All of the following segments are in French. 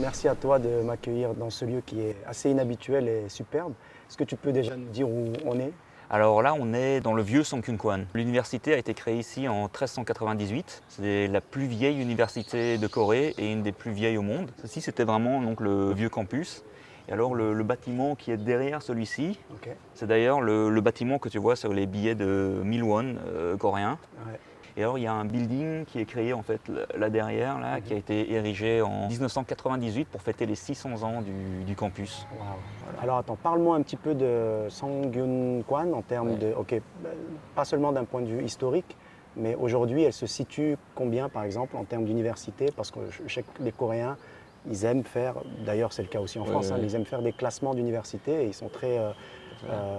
Merci à toi de m'accueillir dans ce lieu qui est assez inhabituel et superbe. Est-ce que tu peux déjà nous dire où on est? Alors là, on est dans le vieux Sangkyunkwan. L'université a été créée ici en 1398. C'est la plus vieille université de Corée et une des plus vieilles au monde. Ceci, c'était vraiment donc, le vieux campus. Et alors le bâtiment qui est derrière celui-ci, Ok. c'est d'ailleurs le bâtiment que tu vois sur les billets de 1000 won coréens. Ouais. Et alors il y a un building qui est créé en fait là derrière, là, qui a été érigé en 1998 pour fêter les 600 ans du campus. Waouh. Alors attends, parle-moi un petit peu de Songyun-kwan en termes Ouais. de, ok, pas seulement d'un point de vue historique, mais aujourd'hui elle se situe combien par exemple en termes d'université? Parce que je sais que les Coréens, ils aiment faire, d'ailleurs c'est le cas aussi en France, hein, Ouais. ils aiment faire des classements d'université et ils sont très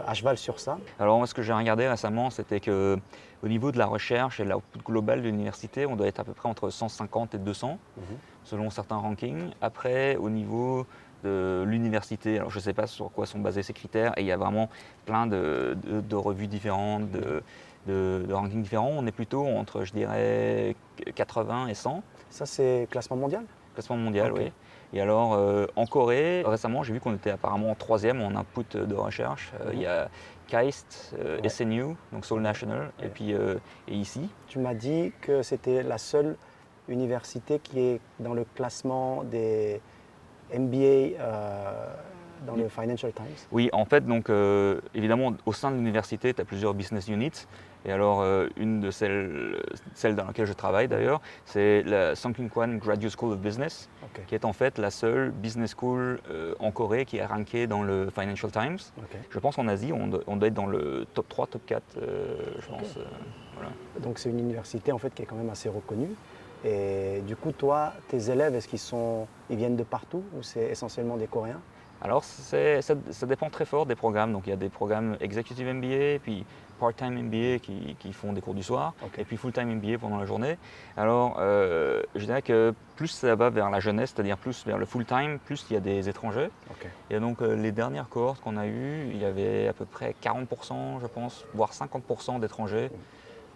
à cheval sur ça. Alors moi, ce que j'ai regardé récemment, c'était que au niveau de la recherche et de l'output global de l'université, on doit être à peu près entre 150 et 200, selon certains rankings. Après, au niveau de l'université, alors je ne sais pas sur quoi sont basés ces critères, et il y a vraiment plein de revues différentes, de rankings différents. On est plutôt entre, je dirais, 80 et 100. Ça c'est classement mondial? Classement mondial, Ok. oui. Et alors, en Corée, récemment, j'ai vu qu'on était apparemment troisième en input de recherche. Il y a KAIST, Ouais. SNU, donc Seoul National, Ouais. et puis et ici. Tu m'as dit que c'était la seule université qui est dans le classement des MBA dans le Financial Times. Oui, en fait, donc évidemment, au sein de l'université, tu as plusieurs business units. Et alors, une de celles dans laquelle je travaille d'ailleurs, c'est la Sangkyunkwan Graduate School of Business, Ok. qui est en fait la seule business school en Corée qui est rankée dans le Financial Times. Ok. Je pense en Asie, on doit être dans le top 3, top 4, je pense. Voilà. Donc c'est une université en fait qui est quand même assez reconnue. Et du coup, toi, tes élèves, ils viennent de partout ou c'est essentiellement des Coréens? Alors, ça dépend très fort des programmes. Donc, il y a des programmes Executive MBA, puis Part-Time MBA qui font des cours du soir, Ok. et puis Full-Time MBA pendant la journée. Alors, je dirais que plus ça va vers la jeunesse, c'est-à-dire plus vers le full-time, plus il y a des étrangers. Ok. Et donc, les dernières cohortes qu'on a eues, il y avait à peu près 40%, je pense, voire 50% d'étrangers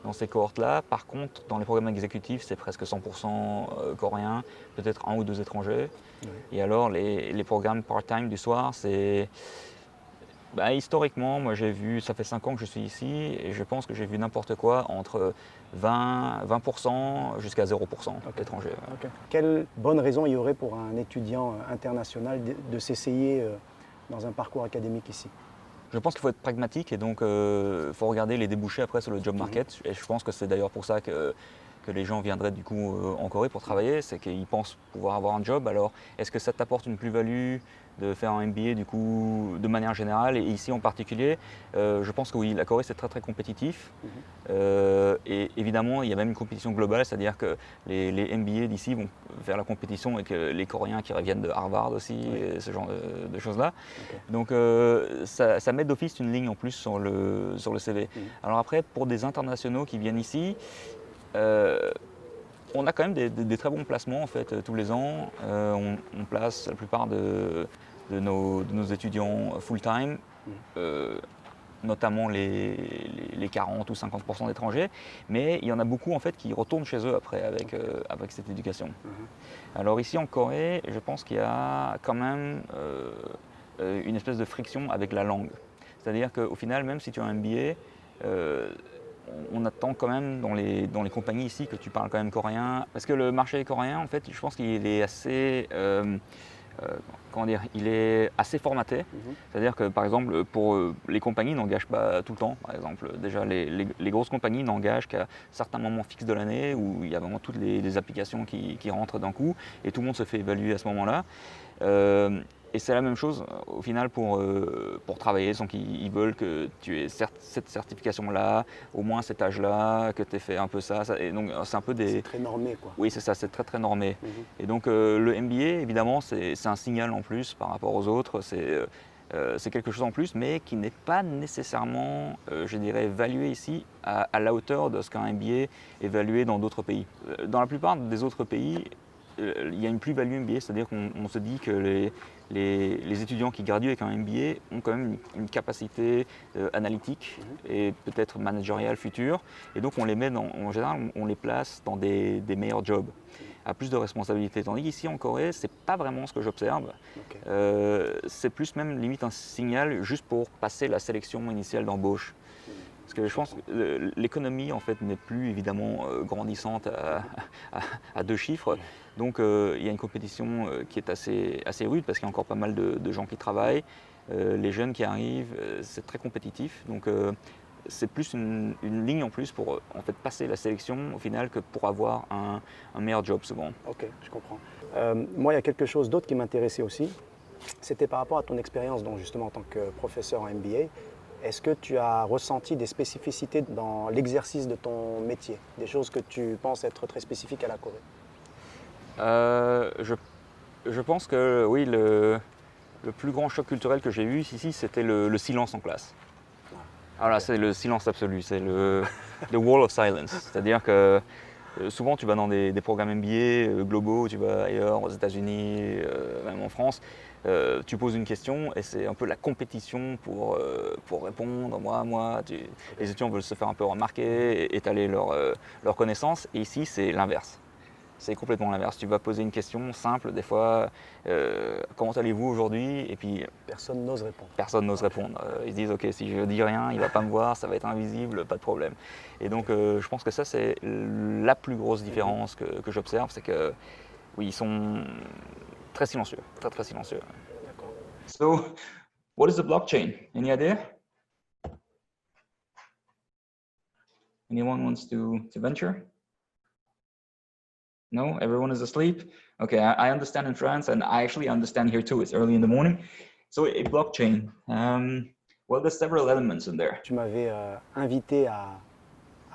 dans ces cohortes-là. Par contre, dans les programmes exécutifs, c'est presque 100% coréens, peut-être un ou deux étrangers. Oui. Et alors, les programmes part-time du soir, c'est. Historiquement, moi j'ai vu, ça fait 5 ans que je suis ici, et je pense que j'ai vu n'importe quoi entre 20% jusqu'à 0% d'étrangers. Ok. Quelle bonne raison il y aurait pour un étudiant international de s'essayer dans un parcours académique ici? Je pense qu'il faut être pragmatique, et donc il faut regarder les débouchés après sur le job market. Et je pense que c'est d'ailleurs pour ça que les gens viendraient du coup en Corée pour travailler, c'est qu'ils pensent pouvoir avoir un job. Alors, est-ce que ça t'apporte une plus-value de faire un MBA du coup de manière générale, et ici en particulier? Je pense que oui, la Corée c'est très très compétitif. Et évidemment, il y a même une compétition globale, c'est-à-dire que les MBA d'ici vont faire la compétition avec les Coréens qui reviennent de Harvard aussi, et ce genre de choses-là. Ok. Donc ça met d'office une ligne en plus sur le CV. Alors après, pour des internationaux qui viennent ici, on a quand même des très bons placements en fait tous les ans. On place la plupart de nos étudiants full-time, notamment les 40 ou 50% d'étrangers, mais il y en a beaucoup en fait qui retournent chez eux après avec cette éducation. Alors ici en Corée, je pense qu'il y a quand même une espèce de friction avec la langue. C'est-à-dire qu'au final, même si tu as un MBA, on attend quand même dans les compagnies ici que tu parles quand même coréen. Parce que le marché coréen, en fait, je pense qu'il est assez, comment dire, il est assez formaté. C'est-à-dire que par exemple, pour les compagnies n'engagent pas tout le temps. Par exemple, déjà les grosses compagnies n'engagent qu'à certains moments fixes de l'année où il y a vraiment toutes les applications qui rentrent d'un coup, et tout le monde se fait évaluer à ce moment-là. Et c'est la même chose au final pour travailler, donc ils veulent que tu aies cette certification-là, au moins cet âge-là, que tu aies fait un peu ça. Et donc c'est un peu des. C'est très normé, quoi. Oui, c'est ça, c'est très très normé. Et donc le MBA, évidemment, c'est un signal en plus par rapport aux autres. C'est quelque chose en plus, mais qui n'est pas nécessairement, je dirais, évalué ici à la hauteur de ce qu'un MBA est évalué dans d'autres pays. Dans la plupart des autres pays, il y a une plus-value MBA, c'est-à-dire qu'on se dit que les étudiants qui graduent avec un MBA ont quand même une capacité analytique et peut-être managériale future, et donc on les met en général, on les place dans des meilleurs jobs. a plus de responsabilités. Tandis qu'ici en Corée, c'est pas vraiment ce que j'observe. Ok. C'est plus même limite un signal juste pour passer la sélection initiale d'embauche. Parce que je pense que l'économie en fait n'est plus évidemment grandissante à deux chiffres. Donc il y a une compétition qui est assez rude parce qu'il y a encore pas mal de gens qui travaillent. Les jeunes qui arrivent, c'est très compétitif. Donc c'est plus une ligne en plus pour en fait passer la sélection au final que pour avoir un meilleur job souvent. Ok, je comprends. Moi, il y a quelque chose d'autre qui m'intéressait aussi. C'était par rapport à ton expérience donc justement en tant que professeur en MBA. Est-ce que tu as ressenti des spécificités dans l'exercice de ton métier, des choses que tu penses être très spécifiques à la Corée? Je pense que oui, le plus grand choc culturel que j'ai eu ici, c'était le silence en classe. Alors là, c'est le silence absolu, c'est le wall of silence. C'est-à-dire que souvent, tu vas dans des programmes MBA globaux, tu vas ailleurs, aux États-Unis, même en France, tu poses une question et c'est un peu la compétition pour répondre. Les étudiants veulent se faire un peu remarquer, et étaler leurs connaissances. Et ici, c'est l'inverse. C'est complètement l'inverse. Tu vas poser une question simple, des fois, comment allez-vous aujourd'hui? Et puis Personne n'ose répondre. personne n'ose répondre. Ils se disent, ok, si je dis rien, il ne va pas me voir, ça va être invisible, pas de problème. Et donc, je pense que ça, c'est la plus grosse différence que j'observe, c'est que, oui, ils sont très silencieux, très très silencieux. D'accord. So, what is the blockchain? Any idea? Anyone wants to venture? No, everyone is asleep. Okay, I understand in France, and I actually understand here too. It's early in the morning. So a blockchain. Well, there's several elements in there. Tu m'avais invité à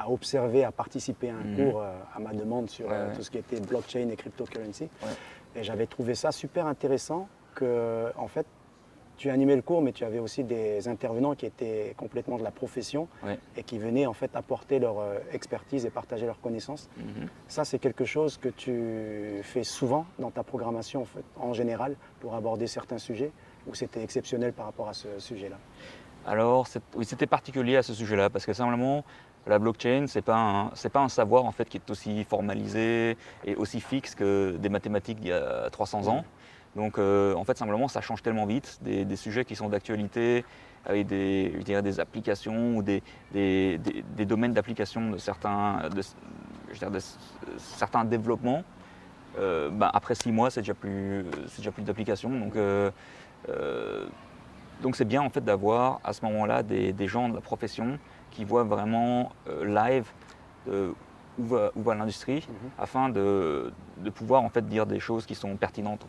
observer, à participer à un cours à ma demande sur tout ce qui était blockchain et cryptocurrency. Ouais. Et j'avais trouvé ça super intéressant que, en fait, tu animais le cours, mais tu avais aussi des intervenants qui étaient complètement de la profession et qui venaient en fait apporter leur expertise et partager leurs connaissances. Ça, c'est quelque chose que tu fais souvent dans ta programmation en fait, en général pour aborder certains sujets, ou c'était exceptionnel par rapport à ce sujet-là? Alors, oui, c'était particulier à ce sujet-là parce que simplement, la blockchain, c'est pas un savoir en fait qui est aussi formalisé et aussi fixe que des mathématiques d'il y a 300 ans. Donc en fait simplement ça change tellement vite, des sujets qui sont d'actualité avec des applications ou des domaines d'application de certains développements. Après 6 mois c'est déjà plus d'application. Donc c'est bien en fait d'avoir à ce moment-là des gens de la profession qui voient vraiment live où va l'industrie afin de pouvoir en fait dire des choses qui sont pertinentes.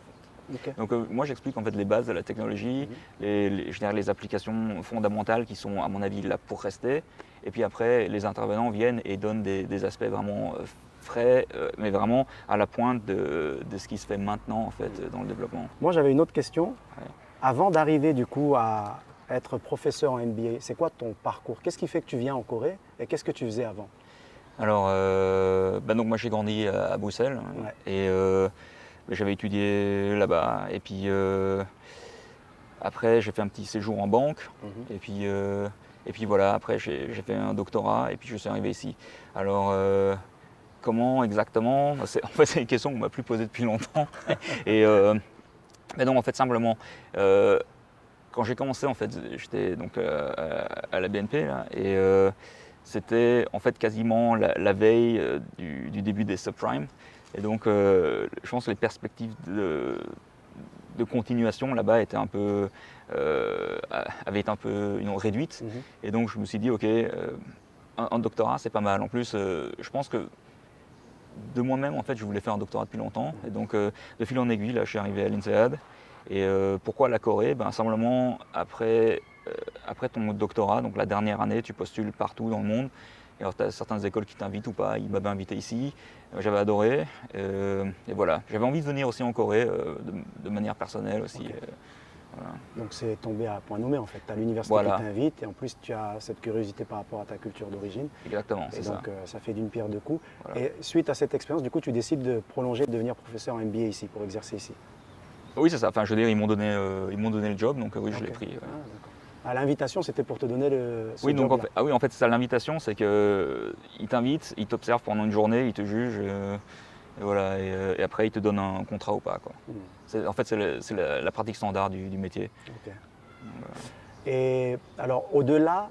Okay. Donc moi j'explique en fait les bases de la technologie, les applications fondamentales qui sont à mon avis là pour rester. Et puis après les intervenants viennent et donnent des aspects vraiment frais, mais vraiment à la pointe de ce qui se fait maintenant en fait dans le développement. Moi j'avais une autre question. Ouais. Avant d'arriver du coup à être professeur en MBA, c'est quoi ton parcours? Qu'est-ce qui fait que tu viens en Corée et qu'est-ce que tu faisais avant? Alors donc moi j'ai grandi à Bruxelles et j'avais étudié là-bas et puis après j'ai fait un petit séjour en banque et puis voilà, après j'ai fait un doctorat et puis je suis arrivé ici. Alors comment exactement? En fait c'est une question qu'on m'a plus posée depuis longtemps. Mais non, en fait simplement quand j'ai commencé en fait j'étais donc à la BNP là, et c'était en fait quasiment la veille du début des subprimes. Et donc, je pense que les perspectives de continuation là-bas avaient été un peu réduites. Et donc, je me suis dit, OK, un doctorat, c'est pas mal. En plus, je pense que de moi-même, en fait, je voulais faire un doctorat depuis longtemps. Et donc, de fil en aiguille, là, je suis arrivé à l'INSEAD. Et pourquoi la Corée? Simplement, après ton doctorat, donc la dernière année, tu postules partout dans le monde. Et alors, tu as certaines écoles qui t'invitent ou pas. Ils m'avaient invité ici. J'avais adoré. Et voilà. J'avais envie de venir aussi en Corée de manière personnelle aussi. Okay. Voilà. Donc, c'est tombé à point nommé en fait. Tu as l'université qui t'invite et en plus, tu as cette curiosité par rapport à ta culture d'origine. Exactement, c'est ça. Et donc, ça fait d'une pierre deux coups. Voilà. Et suite à cette expérience, du coup, tu décides de prolonger, de devenir professeur en MBA ici, pour exercer ici. Oui, c'est ça. Enfin, je veux dire, ils m'ont donné le job, donc oui, je l'ai pris. À l'invitation, c'était pour te donner ce job-là. Oui, en fait, c'est ça l'invitation, c'est qu'ils t'invitent, ils t'observent pendant une journée, ils te jugent, Et voilà, et après, ils te donnent un contrat ou pas, quoi. En fait, c'est la pratique standard du métier. Ok. Et alors, au-delà,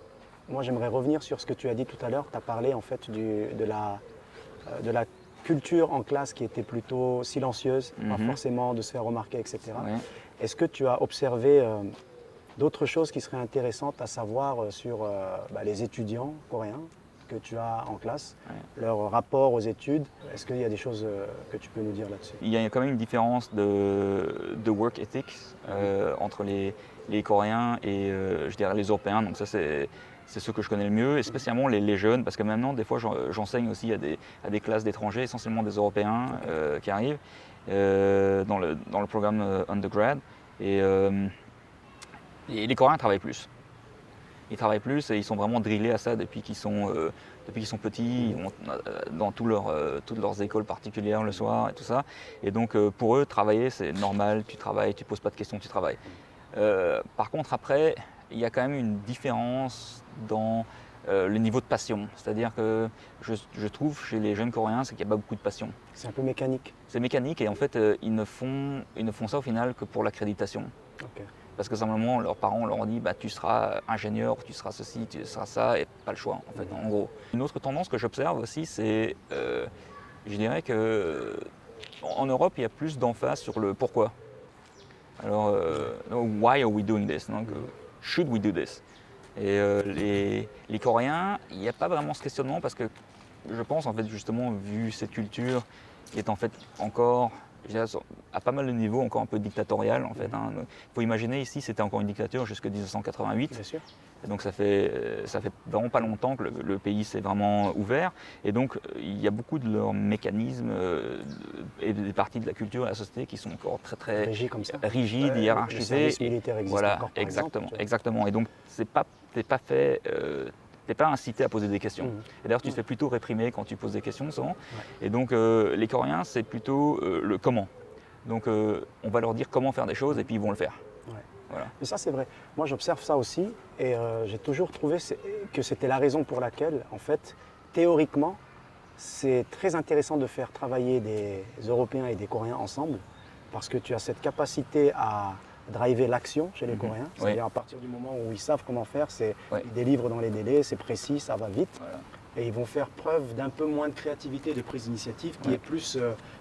moi, j'aimerais revenir sur ce que tu as dit tout à l'heure. Tu as parlé, en fait, de la culture en classe qui était plutôt silencieuse, pas forcément de se faire remarquer, etc. Ouais. Est-ce que tu as observé d'autres choses qui seraient intéressantes à savoir sur les étudiants coréens que tu as en classe, leur rapport aux études? Est-ce qu'il y a des choses que tu peux nous dire là-dessus? Il y a quand même une différence de work ethics entre les Coréens et je dirais les Européens. Donc ça, c'est ceux que je connais le mieux, et spécialement les jeunes, parce que maintenant, des fois, j'enseigne aussi à des classes d'étrangers, essentiellement des Européens qui arrivent dans le programme undergrad. Et les Coréens travaillent plus. Ils travaillent plus et ils sont vraiment drillés à ça depuis qu'ils sont petits. Ils vont dans toutes leurs écoles particulières le soir et tout ça. Et donc pour eux, travailler, c'est normal. Tu travailles, tu poses pas de questions, tu travailles. Par contre, après, il y a quand même une différence dans le niveau de passion. C'est-à-dire que je trouve chez les jeunes Coréens, c'est qu'il n'y a pas beaucoup de passion. C'est un peu mécanique. C'est mécanique et en fait, ils ne font ça au final que pour l'accréditation. Okay. Parce que simplement, leurs parents leur ont dit tu seras ingénieur, tu seras ceci, tu seras ça, et pas le choix, en fait, en gros. Une autre tendance que j'observe aussi, c'est, je dirais qu'en Europe, il y a plus d'emphase sur le pourquoi. Alors, why are we doing this? Donc, should we do this? Et les Coréens, il n'y a pas vraiment ce questionnement parce que je pense, en fait, justement, vu cette culture qui est en fait encore, je dirais, à pas mal de niveaux, encore un peu dictatorial, en fait. Il faut imaginer, ici, c'était encore une dictature jusqu'en 1988. Bien sûr. Et donc ça fait vraiment pas longtemps que le pays s'est vraiment ouvert. Et donc il y a beaucoup de leurs mécanismes et des parties de la culture et de la société qui sont encore très rigides, hiérarchisés. Le service militaire existe voilà, encore, par exactement, exemple. exactement. Et donc t'es pas incité à poser des questions. Et d'ailleurs, tu te fais plutôt réprimer quand tu poses des questions, souvent. Et donc, les Coréens, c'est plutôt le comment. Donc, on va leur dire comment faire des choses et puis ils vont le faire. Voilà. Mais ça, c'est vrai. Moi, j'observe ça aussi et j'ai toujours trouvé que c'était la raison pour laquelle, en fait, théoriquement, c'est très intéressant de faire travailler des Européens et des Coréens ensemble parce que tu as cette capacité à driver l'action chez les Coréens. C'est-à-dire à partir du moment où ils savent comment faire, ils délivrent dans les délais, c'est précis, ça va vite. Voilà. Et ils vont faire preuve d'un peu moins de créativité et de prise d'initiative qui est plus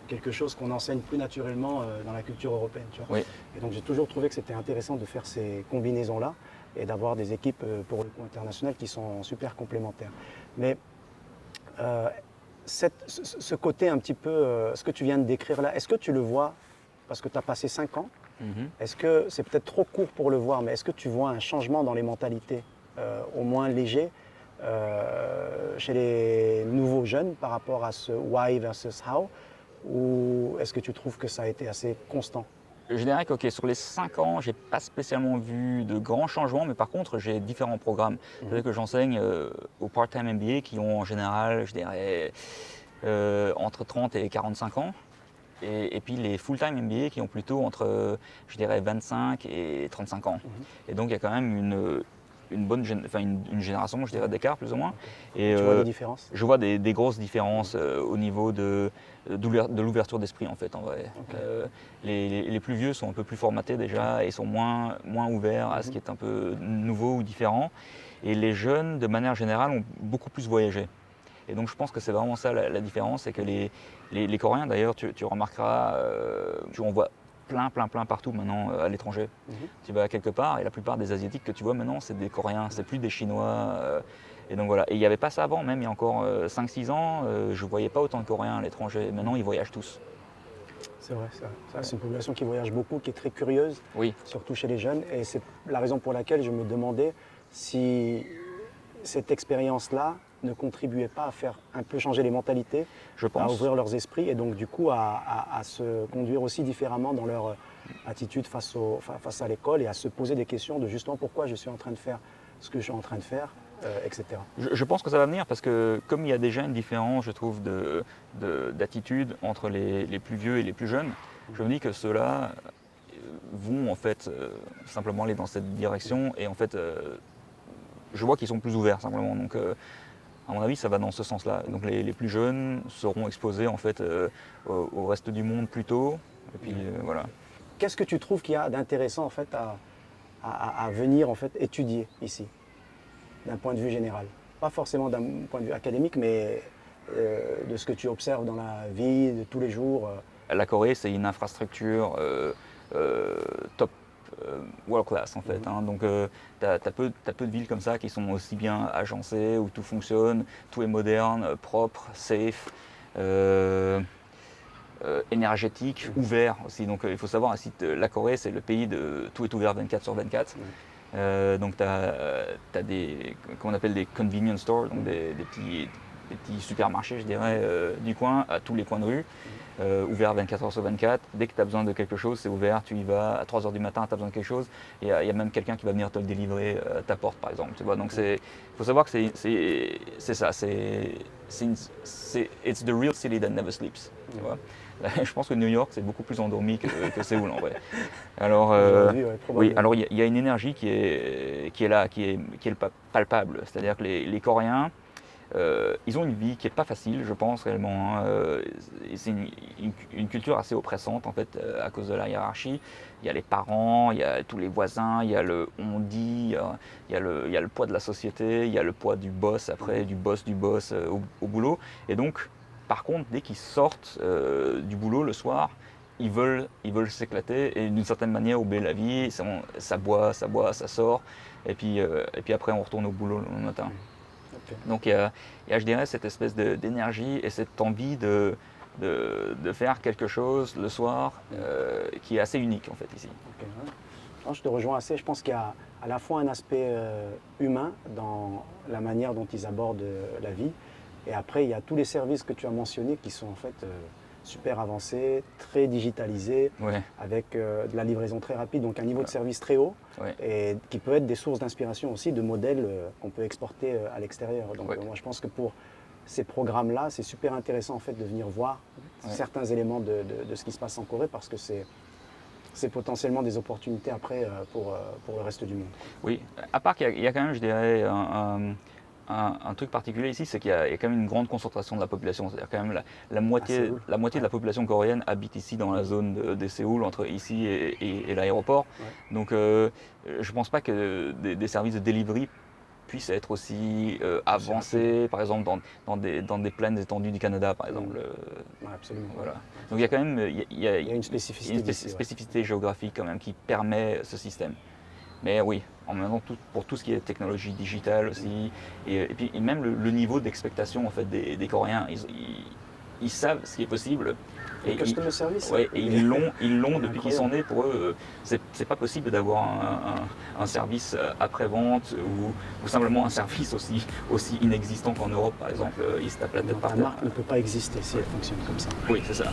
quelque chose qu'on enseigne plus naturellement dans la culture européenne. Tu vois. Et donc j'ai toujours trouvé que c'était intéressant de faire ces combinaisons-là et d'avoir des équipes pour le coup international qui sont super complémentaires. Mais ce côté un petit peu, ce que tu viens de décrire là, est-ce que tu le vois, parce que tu as passé 5 ans, est-ce que c'est peut-être trop court pour le voir, mais est-ce que tu vois un changement dans les mentalités, au moins léger, chez les nouveaux jeunes par rapport à ce why versus how, ou est-ce que tu trouves que ça a été assez constant? Je dirais que sur les 5 ans, je n'ai pas spécialement vu de grands changements, mais par contre, j'ai différents programmes. C'est-à-dire que j'enseigne aux part-time MBA qui ont en général, je dirais, entre 30 et 45 ans. Et puis les full-time MBA qui ont plutôt entre, je dirais, 25 et 35 ans. Et donc, il y a quand même une génération, je dirais, d'écart plus ou moins. Et tu vois des différences? Je vois des grosses différences au niveau de l'ouverture d'esprit, en fait, en vrai. Les plus vieux sont un peu plus formatés déjà et sont moins ouverts à ce qui est un peu nouveau ou différent. Et les jeunes, de manière générale, ont beaucoup plus voyagé. Et donc je pense que c'est vraiment ça la différence, c'est que les Coréens, d'ailleurs, tu remarqueras, tu en vois plein partout maintenant à l'étranger. Tu vas quelque part et la plupart des Asiatiques que tu vois maintenant, c'est des Coréens, c'est plus des Chinois. Et donc voilà. Et il n'y avait pas ça avant, même il y a encore 5-6 ans, je ne voyais pas autant de Coréens à l'étranger. Maintenant, ils voyagent tous. C'est vrai. C'est une population qui voyage beaucoup, qui est très curieuse, surtout chez les jeunes. Et c'est la raison pour laquelle je me demandais si cette expérience-là ne contribuait pas à faire un peu changer les mentalités, à ouvrir leurs esprits et donc du coup à se conduire aussi différemment dans leur attitude face à l'école et à se poser des questions de justement pourquoi je suis en train de faire ce que je suis en train de faire, etc. Je pense que ça va venir parce que comme il y a déjà une différence, je trouve, d'attitude entre les plus vieux et les plus jeunes, je me dis que ceux-là vont en fait simplement aller dans cette direction et en fait je vois qu'ils sont plus ouverts simplement. Donc À mon avis, ça va dans ce sens-là. Donc les plus jeunes seront exposés en fait au reste du monde plus tôt. Et puis voilà. Qu'est-ce que tu trouves qu'il y a d'intéressant en fait à venir en fait étudier ici, d'un point de vue général? Pas forcément d'un point de vue académique, mais de ce que tu observes dans la vie de tous les jours. La Corée, c'est une infrastructure top world class en fait. Hein. Donc t'as peu de villes comme ça qui sont aussi bien agencées, où tout fonctionne, tout est moderne, propre, safe, énergétique, ouvert aussi. Donc il faut savoir, la Corée, c'est le pays de tout est ouvert 24 sur 24. Donc tu as des, qu'on appelle des convenience stores, donc des petits supermarchés, je dirais, du coin, à tous les coins de rue, ouverts 24 heures sur 24. Dès que tu as besoin de quelque chose, c'est ouvert, tu y vas, à 3 h du matin, tu as besoin de quelque chose, et il y a même quelqu'un qui va venir te le délivrer à ta porte, par exemple. Tu vois. Donc il faut savoir que c'est ça, it's the real city that never sleeps. Tu vois. Je pense que New York, c'est beaucoup plus endormi que Séoul, en vrai. Alors, oui, alors il y a une énergie qui est là, qui est palpable. C'est-à-dire que les Coréens, ils ont une vie qui n'est pas facile, je pense, réellement. Hein. C'est une culture assez oppressante, en fait, à cause de la hiérarchie. Il y a les parents, il y a tous les voisins, il y a le on-dit, il y a le poids de la société, il y a le poids du boss après, du boss au boulot. Et donc, par contre, dès qu'ils sortent du boulot le soir, ils veulent s'éclater et d'une certaine manière oublier la vie. Ça boit, ça sort. Et puis après, on retourne au boulot le matin. Okay. Donc il y a, je dirais, cette espèce d'énergie et cette envie de faire quelque chose le soir qui est assez unique en fait ici. Okay. Non, je te rejoins assez. Je pense qu'il y a à la fois un aspect humain dans la manière dont ils abordent la vie. Et après, il y a tous les services que tu as mentionnés qui sont en fait super avancés, très digitalisés, avec de la livraison très rapide, donc un niveau de service très haut, et qui peut être des sources d'inspiration aussi, de modèles qu'on peut exporter à l'extérieur. Donc moi, je pense que pour ces programmes-là, c'est super intéressant en fait de venir voir certains éléments de ce qui se passe en Corée, parce que c'est potentiellement des opportunités après pour le reste du monde. Oui, à part qu'il y a quand même, je dirais, un truc particulier ici, c'est qu'il y a quand même une grande concentration de la population. C'est-à-dire quand même la moitié de la population coréenne habite ici dans la zone de Séoul, entre ici et l'aéroport. Donc je ne pense pas que des services de delivery puissent être aussi avancés, par exemple dans des plaines étendues du Canada, par exemple. Absolument. Voilà. Donc il y a quand même il y a une spécificité géographique quand même qui permet ce système. Mais oui, en même temps, pour tout ce qui est technologie digitale aussi, et puis même le niveau d'expectation en fait, des Coréens, ils savent ce qui est possible. Et customer service. Ouais, et ils l'ont depuis qu'ils sont nés. Pour eux, c'est pas possible d'avoir un service après-vente ou simplement un service aussi inexistant qu'en Europe, par exemple. Ils se tapent la tête par terre. La marque ne peut pas exister si elle fonctionne comme ça. Oui, c'est ça.